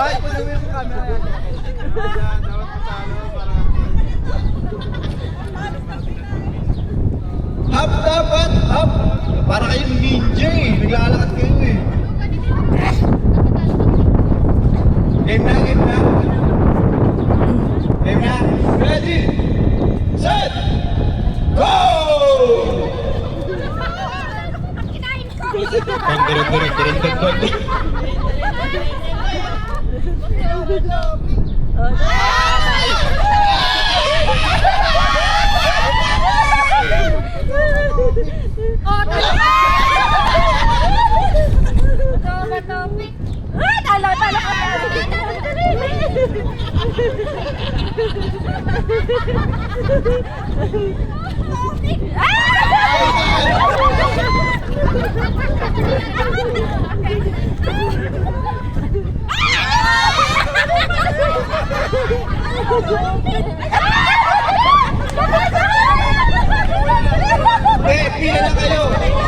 Bakit po namin yung camera yan? Dapat matalo para... Up dapat! Up! Para kayong ninja eh. Naglalakad kayo eh. Game na, game na. Game na. Ready? Set! Go!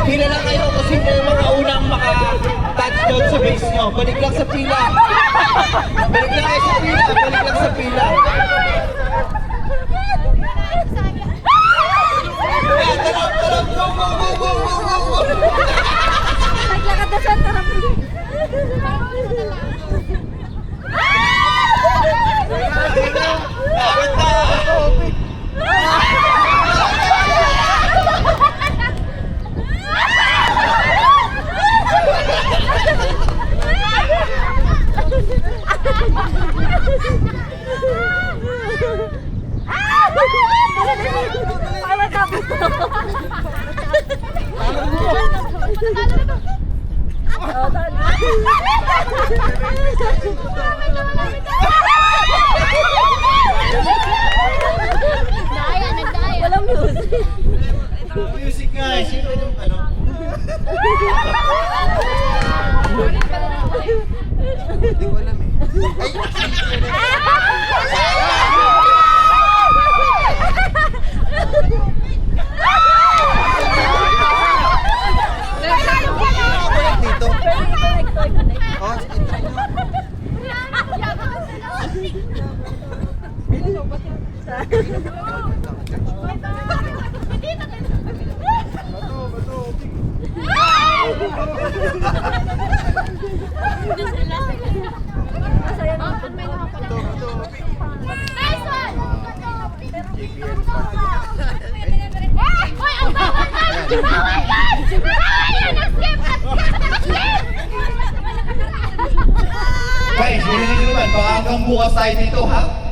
Pila lang kayo kasi kayo mga unang maka-touchdown sa base nyo. Balik lang sa pila. Balik lang kayo sa pila. Balik lang sa pila. Talap! Go! Naglakad na sa tarap. Walang music. Music nga eh. Sino yung ano? Hindi ko alam eh. Dito. Oh, sige, try nyo. Guys, hindi naman. Baka hanggang bukas tayo dito, ha?